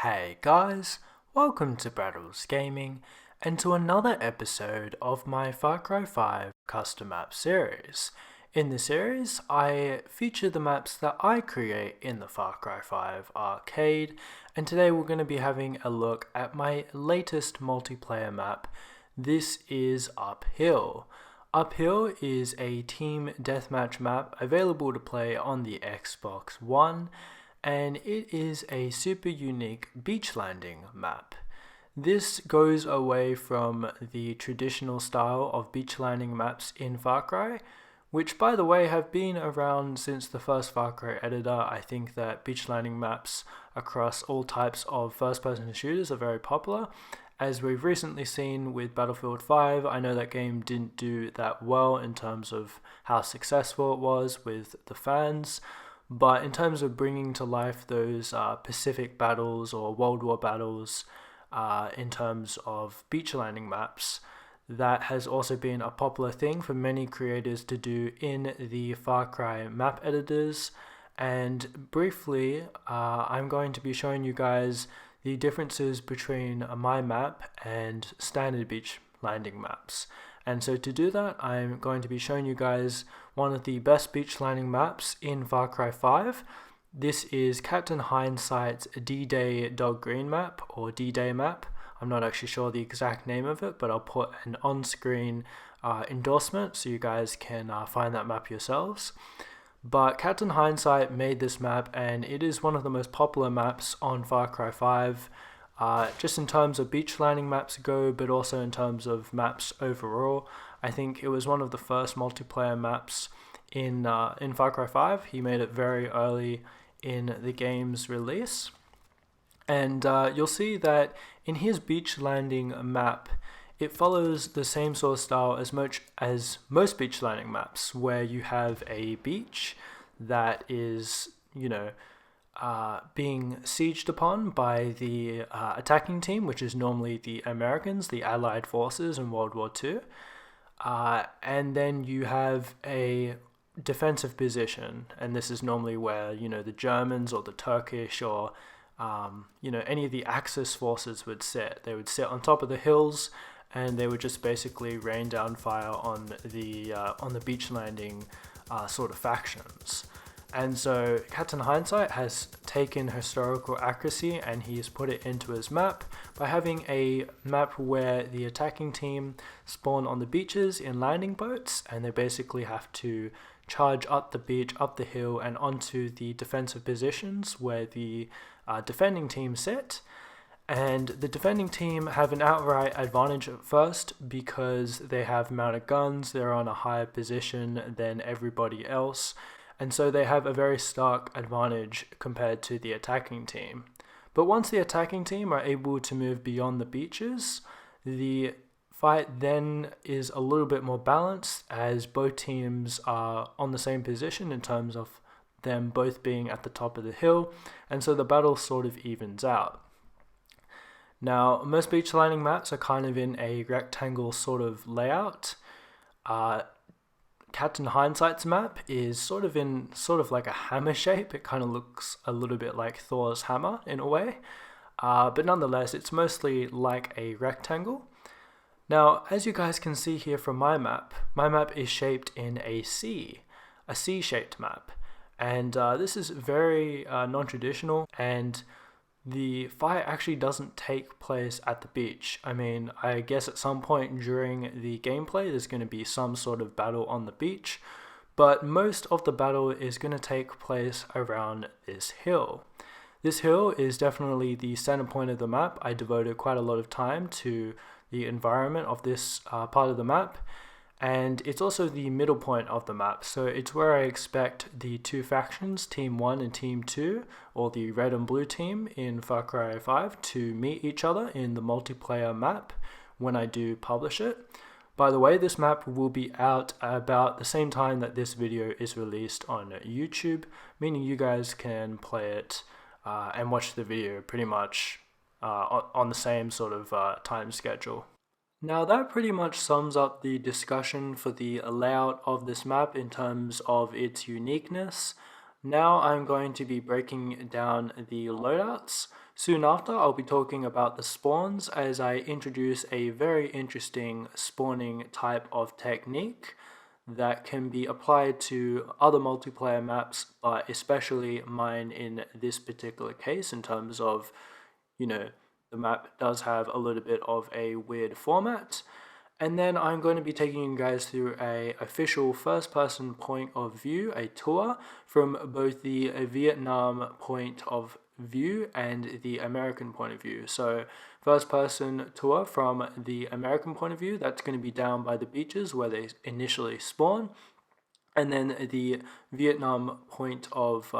Hey guys, welcome to Braddels Gaming and to another episode of my Far Cry 5 custom map series. In this series, I feature the maps that I create in the Far Cry 5 arcade, and today we're going to be having a look at my latest multiplayer map. This is Uphill. Uphill is a Team Deathmatch map available to play on the Xbox One, and it is a super unique beach landing map. This goes away from the traditional style of beach landing maps in Far Cry, which by the way have been around since the first Far Cry editor. I think that beach landing maps across all types of first-person shooters are very popular. As we've recently seen with Battlefield 5, I know that game didn't do that well in terms of how successful it was with the fans. But in terms of bringing to life those Pacific battles or World War battles in terms of beach landing maps, that has also been a popular thing for many creators to do in the Far Cry map editors. And briefly, I'm going to be showing you guys the differences between my map and standard beach landing maps. And so to do that, I'm going to be showing you guys one of the best beach landing maps in Far Cry 5. This is Captain Hindsight's D-Day Dog Green map, or D-Day map. I'm not actually sure the exact name of it, but I'll put an on-screen endorsement so you guys can find that map yourselves. But Captain Hindsight made this map, and it is one of the most popular maps on Far Cry 5. Just in terms of beach landing maps go, but also in terms of maps overall. I think it was one of the first multiplayer maps in Far Cry 5. He made it very early in the game's release. And you'll see that in his beach landing map, it follows the same sort of style as much as most beach landing maps, where you have a beach that is, being sieged upon by the attacking team, which is normally the Americans, the Allied forces in World War II. And then you have a defensive position, and this is normally where, the Germans or the Turkish or, any of the Axis forces would sit. They would sit on top of the hills, and they would just basically rain down fire on the beach landing sort of factions. And so Captain Hindsight has taken historical accuracy and he's put it into his map by having a map where the attacking team spawn on the beaches in landing boats, and they basically have to charge up the beach, up the hill, and onto the defensive positions where the defending team sit. And the defending team have an outright advantage at first because they have mounted guns, they're on a higher position than everybody else, and so they have a very stark advantage compared to the attacking team. But once the attacking team are able to move beyond the beaches, the fight then is a little bit more balanced, as both teams are on the same position in terms of them both being at the top of the hill, and so the battle sort of evens out. Now, most beach landing maps are kind of in a rectangle sort of layout. Captain Hindsight's map is sort of like a hammer shape. It kind of looks a little bit like Thor's hammer in a way, but nonetheless, it's mostly like a rectangle. Now, as you guys can see here from my map is shaped in a C-shaped map, and this is very non-traditional, and the fight actually doesn't take place at the beach. I mean, I guess at some point during the gameplay there's going to be some sort of battle on the beach, but most of the battle is going to take place around this hill. This hill is definitely the center point of the map. I devoted quite a lot of time to the environment of this part of the map, and it's also the middle point of the map, so it's where I expect the two factions, Team 1 and Team 2, or the red and blue team in Far Cry 5, to meet each other in the multiplayer map when I do publish it. By the way, this map will be out about the same time that this video is released on YouTube, meaning you guys can play it and watch the video pretty much on the same sort of time schedule. Now that pretty much sums up the discussion for the layout of this map in terms of its uniqueness. Now I'm going to be breaking down the loadouts. Soon after, I'll be talking about the spawns as I introduce a very interesting spawning type of technique that can be applied to other multiplayer maps, but especially mine in this particular case in terms of, the map does have a little bit of a weird format. And then I'm going to be taking you guys through a official first person point of view, a tour from both the Vietnam point of view and the American point of view. So first person tour from the American point of view, that's going to be down by the beaches where they initially spawn. And then the Vietnam point of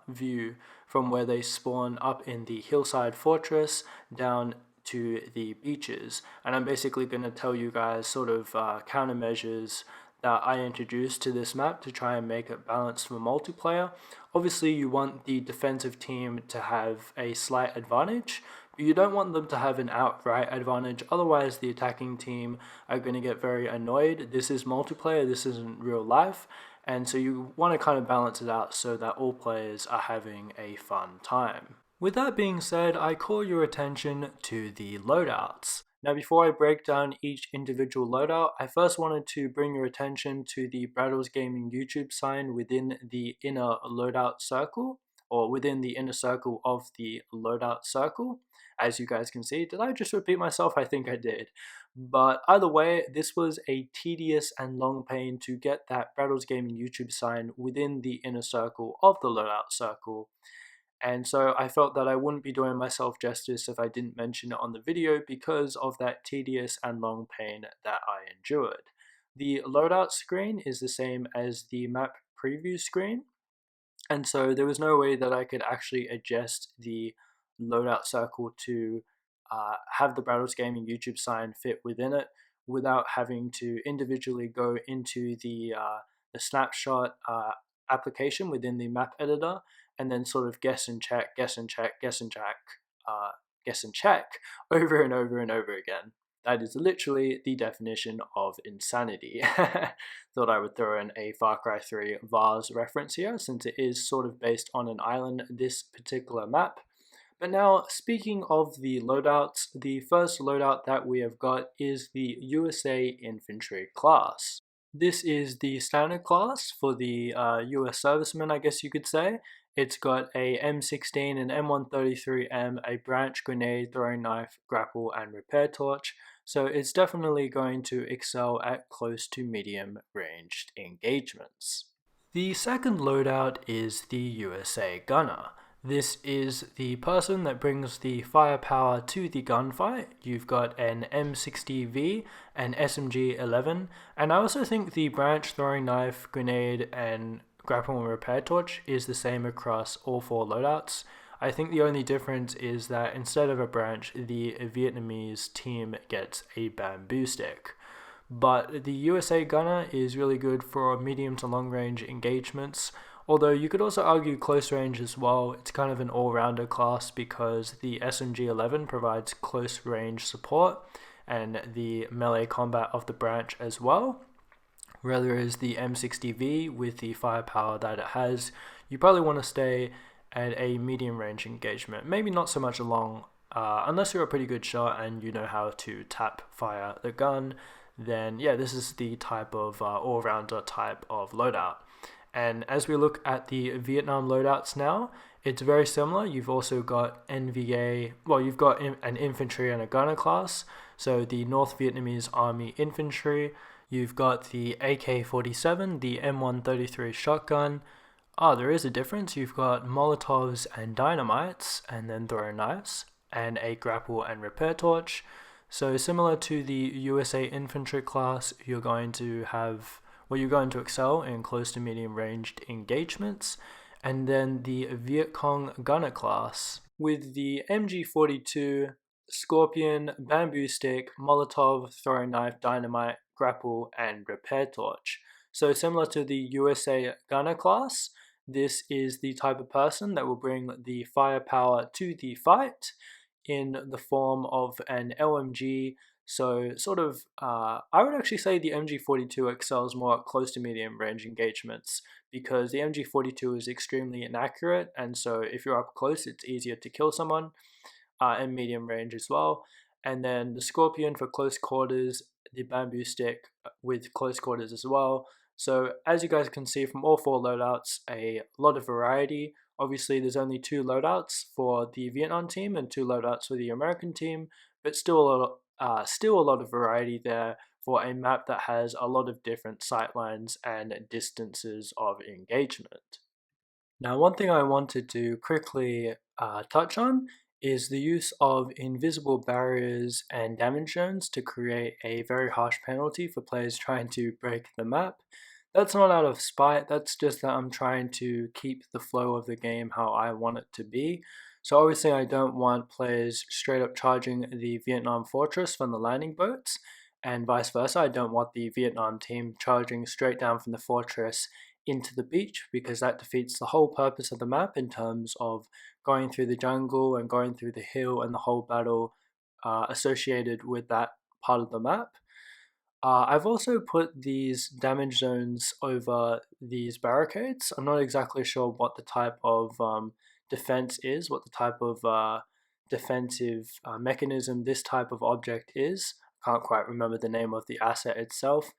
view from where they spawn up in the hillside fortress down to the beaches. And I'm basically going to tell you guys sort of countermeasures that I introduced to this map to try and make it balanced for multiplayer. Obviously, you want the defensive team to have a slight advantage, but you don't want them to have an outright advantage, otherwise the attacking team are going to get very annoyed. This is multiplayer, this isn't real life, and so you want to kind of balance it out so that all players are having a fun time. With that being said, I call your attention to the loadouts. Now before I break down each individual loadout, I first wanted to bring your attention to the Braddels Gaming YouTube sign within the inner loadout circle, or within the inner circle of the loadout circle. As you guys can see, did I just repeat myself? I think I did. But either way, this was a tedious and long pain to get that Braddels Gaming YouTube sign within the inner circle of the loadout circle. And so I felt that I wouldn't be doing myself justice if I didn't mention it on the video because of that tedious and long pain that I endured. The loadout screen is the same as the map preview screen, and so there was no way that I could actually adjust the loadout circle to have the Braddles Gaming YouTube sign fit within it without having to individually go into the snapshot application within the map editor and then sort of guess and check over and over and over again. That is literally the definition of insanity. Thought I would throw in a Far Cry 3 Vars reference here, since it is sort of based on an island, this particular map. But now, speaking of the loadouts, the first loadout that we have got is the USA Infantry class. This is the standard class for the US servicemen, I guess you could say. It's got a M16, an M133M, a branch grenade, throwing knife, grapple, and repair torch. So it's definitely going to excel at close to medium ranged engagements. The second loadout is the USA Gunner. This is the person that brings the firepower to the gunfight. You've got an M60V, an SMG-11, and I also think the branch throwing knife, grenade, and grapple and repair torch is the same across all four loadouts. I think the only difference is that instead of a branch, the Vietnamese team gets a bamboo stick. But the USA Gunner is really good for medium to long range engagements, although you could also argue close range as well. It's kind of an all-rounder class because the SMG-11 provides close range support and the melee combat of the branch as well. Whereas the M60V, with the firepower that it has, you probably want to stay at a medium range engagement. Maybe not so much a long, unless you're a pretty good shot and you know how to tap fire the gun, then yeah, this is the type of all-rounder type of loadout. And as we look at the Vietnam loadouts now, it's very similar. You've also got NVA, well, you've got an infantry and a gunner class. So the North Vietnamese Army Infantry, you've got the AK-47, the M133 shotgun. There is a difference. You've got Molotovs and dynamites, and then throwing knives, and a grapple and repair torch. So similar to the USA Infantry class, you're going to excel in close to medium ranged engagements. And then the Viet Cong Gunner class with the MG42, Scorpion, Bamboo Stick, Molotov, Throwing Knife, Dynamite, Grapple, and Repair Torch. So similar to the USA Gunner class, this is the type of person that will bring the firepower to the fight in the form of an LMG, So sort of, I would actually say the MG42 excels more at close to medium range engagements because the MG42 is extremely inaccurate, and so if you're up close, it's easier to kill someone, and medium range as well. And then the Scorpion for close quarters, the bamboo stick with close quarters as well. So as you guys can see from all four loadouts, a lot of variety. Obviously, there's only two loadouts for the Vietnam team and two loadouts for the American team, but still a lot of variety there for a map that has a lot of different sightlines and distances of engagement. Now, one thing I wanted to quickly touch on is the use of invisible barriers and damage zones to create a very harsh penalty for players trying to break the map. That's not out of spite, that's just that I'm trying to keep the flow of the game how I want it to be. So obviously I don't want players straight up charging the Vietnam fortress from the landing boats, and vice versa. I don't want the Vietnam team charging straight down from the fortress into the beach, because that defeats the whole purpose of the map in terms of going through the jungle and going through the hill and the whole battle associated with that part of the map. I've also put these damage zones over these barricades. I'm not exactly sure what the type of defense is, what the type of defensive mechanism this type of object is. Can't quite remember the name of the asset itself,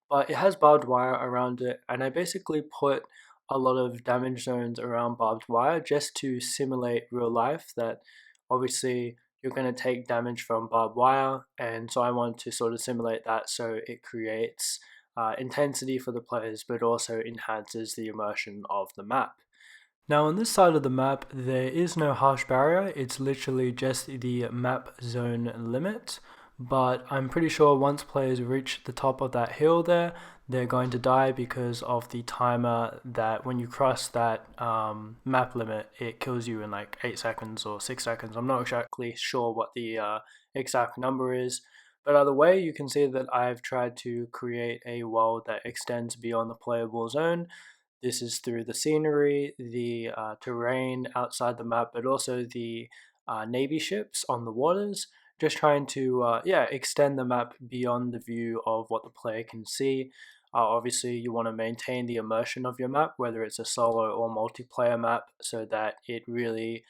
but it has barbed wire around it, and I basically put a lot of damage zones around barbed wire just to simulate real life, that obviously you're going to take damage from barbed wire, and so I want to sort of simulate that so it creates intensity for the players but also enhances the immersion of the map. Now on this side of the map there is no harsh barrier, it's literally just the map zone limit, but I'm pretty sure once players reach the top of that hill there, they're going to die because of the timer that when you cross that map limit, it kills you in like 8 seconds or 6 seconds. I'm not exactly sure what the exact number is, but either way, you can see that I've tried to create a world that extends beyond the playable zone. This is through the scenery, the terrain outside the map, but also the Navy ships on the waters, just trying to extend the map beyond the view of what the player can see. Obviously, you want to maintain the immersion of your map, whether it's a solo or multiplayer map, so that it really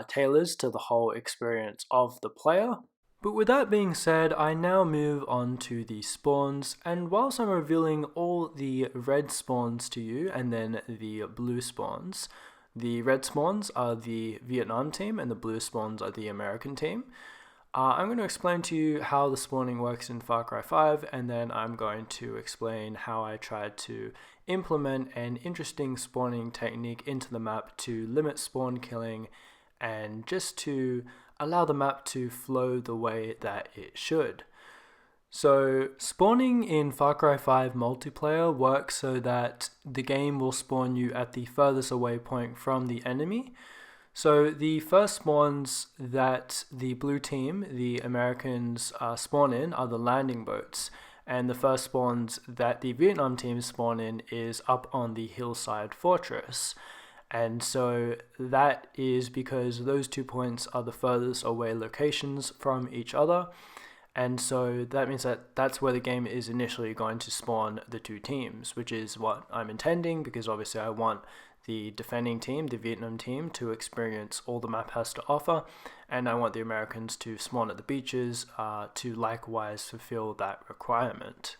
tailors to the whole experience of the player. But with that being said, I now move on to the spawns, and whilst I'm revealing all the red spawns to you and then the blue spawns, the red spawns are the Vietnam team and the blue spawns are the American team. I'm going to explain to you how the spawning works in Far Cry 5, and then I'm going to explain how I tried to implement an interesting spawning technique into the map to limit spawn killing and just to allow the map to flow the way that it should. So spawning in Far Cry 5 multiplayer works so that the game will spawn you at the furthest away point from the enemy. So the first spawns that the blue team, the Americans, spawn in are the landing boats, and the first spawns that the Vietnam team spawn in is up on the hillside fortress. And so that is because those 2 points are the furthest away locations from each other. And so that means that that's where the game is initially going to spawn the two teams, which is what I'm intending, because obviously I want the defending team, the Vietnam team, to experience all the map has to offer, and I want the Americans to spawn at the beaches to likewise fulfill that requirement.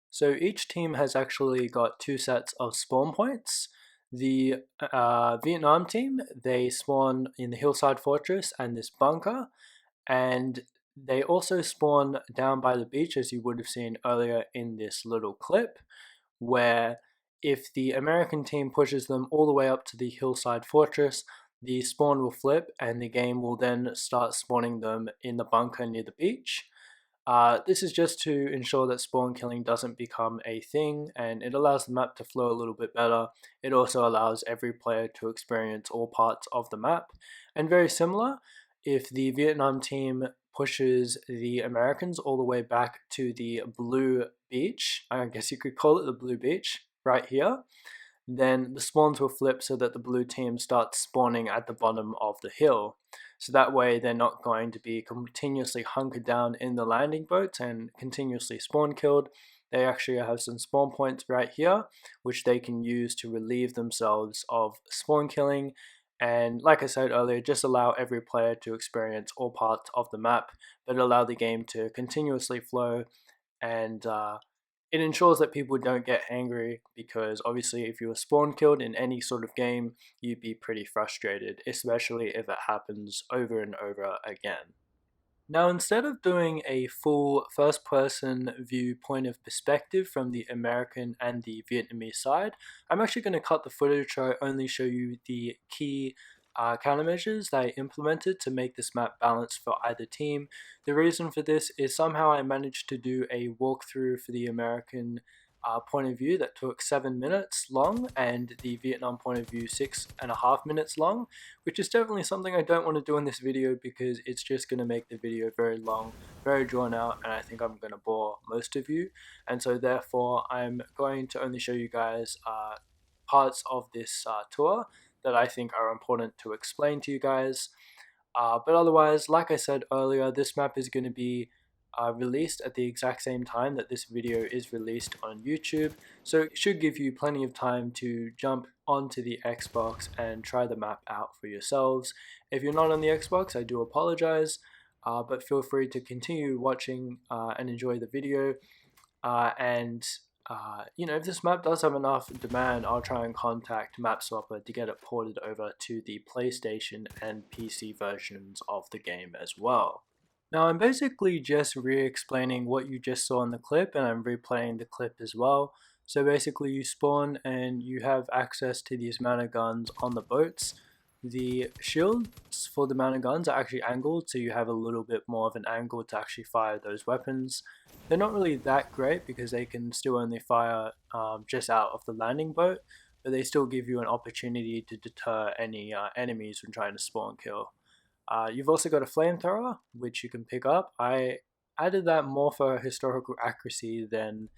So each team has actually got 2 sets of spawn points. The Vietnam team, they spawn in the hillside fortress and this bunker, and they also spawn down by the beach, as you would have seen earlier in this little clip, where if the American team pushes them all the way up to the hillside fortress, the spawn will flip and the game will then start spawning them in the bunker near the beach. This is just to ensure that spawn killing doesn't become a thing, and it allows the map to flow a little bit better. It also allows every player to experience all parts of the map. And very similar, if the Vietnam team pushes the Americans all the way back to the blue beach, I guess you could call it the blue beach, right here, then the spawns will flip so that the blue team starts spawning at the bottom of the hill. So that way they're not going to be continuously hunkered down in the landing boats and continuously spawn killed. They actually have some spawn points right here, which they can use to relieve themselves of spawn killing. And like I said earlier, just allow every player to experience all parts of the map, but allow the game to continuously flow. And it ensures that people don't get angry, because obviously if you were spawn killed in any sort of game, you'd be pretty frustrated, especially if it happens over and over again. Now, instead of doing a full first person view point of perspective from the American and the Vietnamese side, I'm actually going to cut the footage so I only show you the key countermeasures that I implemented to make this map balanced for either team. The reason for this is somehow I managed to do a walkthrough for the American point of view that took 7 minutes long, and the Vietnam point of view 6.5 minutes long, which is definitely something I don't want to do in this video, because it's just going to make the video very long, very drawn out, and I think I'm going to bore most of you. And so therefore I'm going to only show you guys parts of this tour that I think are important to explain to you guys. But otherwise, like I said earlier, this map is going to be released at the exact same time that this video is released on YouTube, so it should give you plenty of time to jump onto the Xbox and try the map out for yourselves. If you're not on the Xbox, I do apologize, but feel free to continue watching and enjoy the video. If this map does have enough demand, I'll try and contact MapSwapper to get it ported over to the PlayStation and PC versions of the game as well. Now, I'm basically just re-explaining what you just saw in the clip, and I'm replaying the clip as well. So basically you spawn and you have access to these mana guns on the boats. The shields for the mana guns are actually angled, so you have a little bit more of an angle to actually fire those weapons. They're not really that great because they can still only fire just out of the landing boat, but they still give you an opportunity to deter any enemies from trying to spawn kill. You've also got a flamethrower, which you can pick up. I added that more for historical accuracy than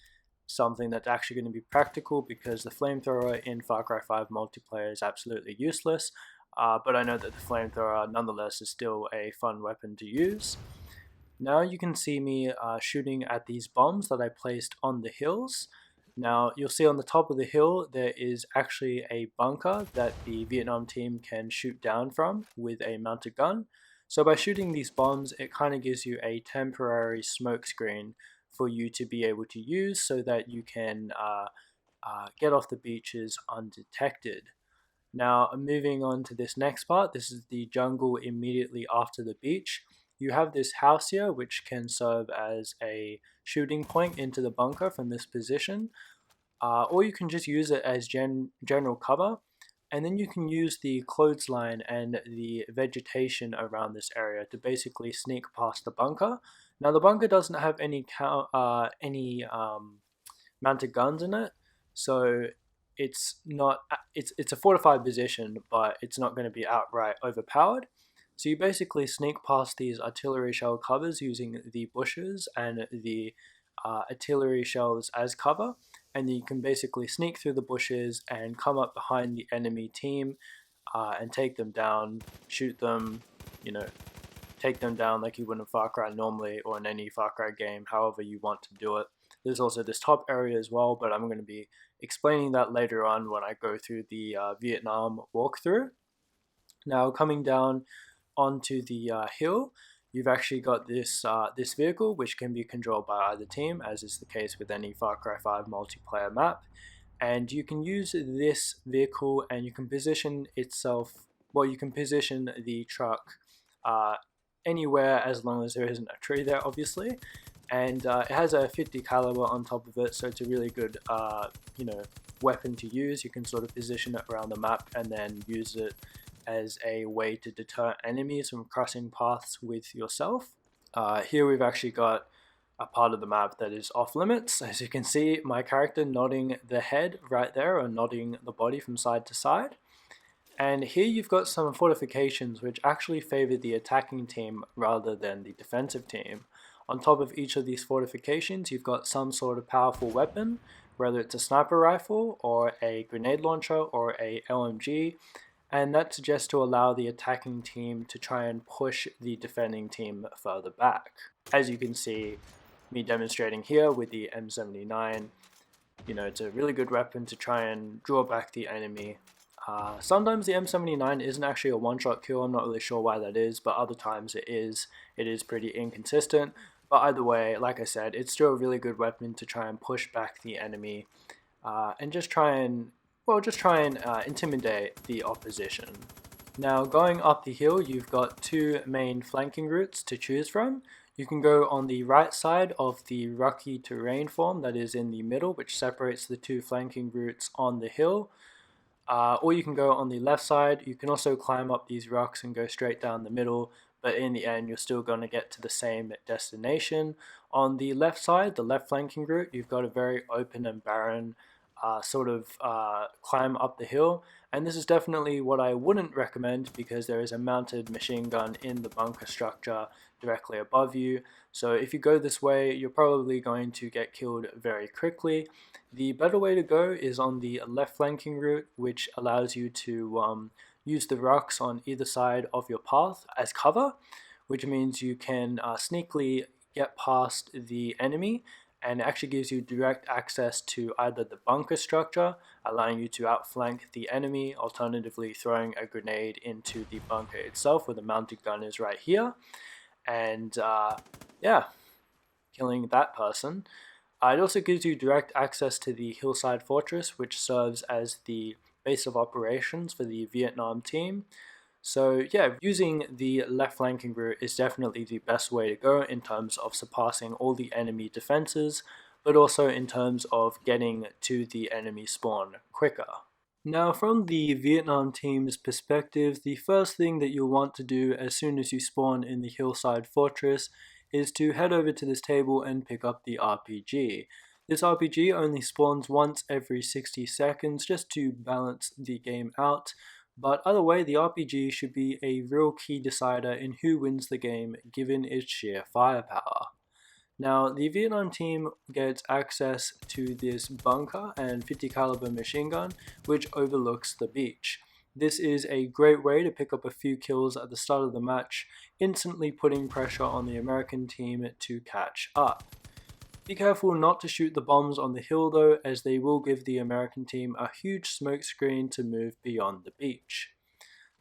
something that's actually going to be practical, because the flamethrower in Far Cry 5 multiplayer is absolutely useless, but I know that the flamethrower nonetheless is still a fun weapon to use. Now you can see me shooting at these bombs that I placed on the hills. Now you'll see on the top of the hill there is actually a bunker that the Vietnam team can shoot down from with a mounted gun. So by shooting these bombs, it kind of gives you a temporary smoke screen for you to be able to use, so that you can get off the beaches undetected. Now, moving on to this next part, this is the jungle immediately after the beach. You have this house here, which can serve as a shooting point into the bunker from this position, or you can just use it as general cover. And then you can use the clothesline and the vegetation around this area to basically sneak past the bunker. Now, the bunker doesn't have any mounted guns in it, so it's not it's a fortified position, but it's not going to be outright overpowered. So you basically sneak past these artillery shell covers using the bushes and the artillery shells as cover, and you can basically sneak through the bushes and come up behind the enemy team and take them down, shoot them, take them down like you would in Far Cry normally, or in any Far Cry game, however you want to do it. There's also this top area as well, but I'm going to be explaining that later on when I go through the Vietnam walkthrough. Now, coming down onto the hill, you've actually got this vehicle, which can be controlled by either team, as is the case with any Far Cry 5 multiplayer map. And you can use this vehicle and you can position you can position the truck anywhere as long as there isn't a tree there, obviously. And it has a 50 caliber on top of it, so it's a really good weapon to use. You can sort of position it around the map and then use it as a way to deter enemies from crossing paths with yourself. Here we've actually got a part of the map that is off limits. As you can see, my character nodding the head right there, or nodding the body from side to side. And here you've got some fortifications which actually favor the attacking team rather than the defensive team. On top of each of these fortifications, you've got some sort of powerful weapon, whether it's a sniper rifle or a grenade launcher or a LMG. and that's just to allow the attacking team to try and push the defending team further back. As you can see me demonstrating here with the M79, it's a really good weapon to try and draw back the enemy. Sometimes the M79 isn't actually a one-shot kill, I'm not really sure why that is, but other times it is. It is pretty inconsistent, but either way, like I said, it's still a really good weapon to try and push back the enemy and just try and intimidate the opposition. Now, going up the hill, you've got two main flanking routes to choose from. You can go on the right side of the rocky terrain form that is in the middle, which separates the two flanking routes on the hill. Or you can go on the left side. You can also climb up these rocks and go straight down the middle, but in the end you're still going to get to the same destination. On the left side, the left flanking route, you've got a very open and barren climb up the hill, and this is definitely what I wouldn't recommend because there is a mounted machine gun in the bunker structure directly above you. So if you go this way, you're probably going to get killed very quickly. The better way to go is on the left flanking route, which allows you to use the rocks on either side of your path as cover, which means you can sneakily get past the enemy, and it actually gives you direct access to either the bunker structure, allowing you to outflank the enemy, alternatively throwing a grenade into the bunker itself where the mounted gun is right here, and killing that person. It also gives you direct access to the hillside fortress, which serves as the base of operations for the Vietnam team. So yeah, using the left flanking route is definitely the best way to go in terms of surpassing all the enemy defenses, but also in terms of getting to the enemy spawn quicker. Now, from the Vietnam team's perspective, the first thing that you'll want to do as soon as you spawn in the hillside fortress is to head over to this table and pick up the RPG. This RPG only spawns once every 60 seconds just to balance the game out, but either way, the RPG should be a real key decider in who wins the game given its sheer firepower. Now, the Vietnam team gets access to this bunker and 50 caliber machine gun which overlooks the beach. This is a great way to pick up a few kills at the start of the match, instantly putting pressure on the American team to catch up. Be careful not to shoot the bombs on the hill though, as they will give the American team a huge smoke screen to move beyond the beach.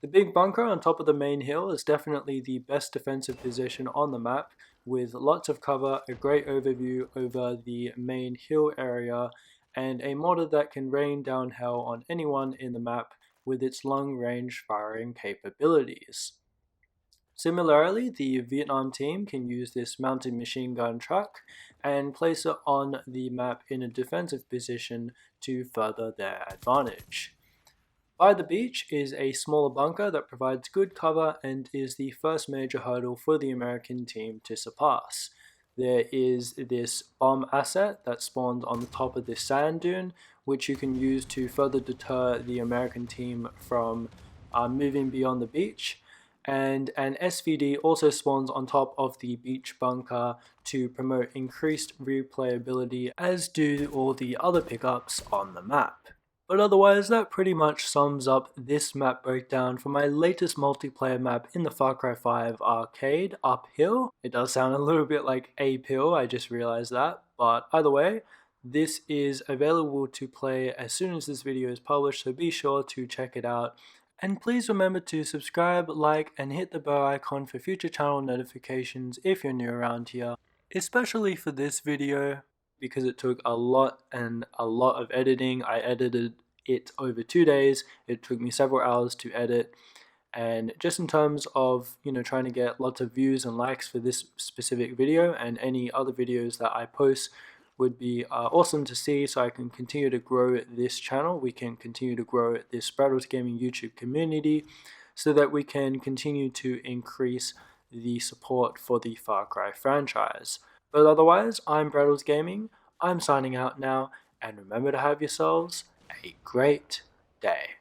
The big bunker on top of the main hill is definitely the best defensive position on the map, with lots of cover, a great overview over the main hill area, and a mortar that can rain down hell on anyone in the map with its long-range firing capabilities. Similarly, the Vietnam team can use this mounted machine gun truck and place it on the map in a defensive position to further their advantage. By the beach is a smaller bunker that provides good cover and is the first major hurdle for the American team to surpass. There is this bomb asset that spawns on the top of this sand dune, which you can use to further deter the American team from moving beyond the beach. And an SVD also spawns on top of the beach bunker to promote increased replayability, as do all the other pickups on the map. But otherwise, that pretty much sums up this map breakdown for my latest multiplayer map in the Far Cry 5 arcade, Uphill. It does sound a little bit like A-Pill, I just realized that, but either way, this is available to play as soon as this video is published, so be sure to check it out. And please remember to subscribe, like, and hit the bell icon for future channel notifications if you're new around here, especially for this video, because it took a lot of editing. I edited it over 2 days. It took me several hours to edit, and just in terms of trying to get lots of views and likes for this specific video and any other videos that I post would be awesome to see, so I can continue to grow this channel. We can continue to grow this Braddels Gaming YouTube community so that we can continue to increase the support for the Far Cry franchise. But otherwise, I'm Braddels Gaming, I'm signing out now, and remember to have yourselves a great day.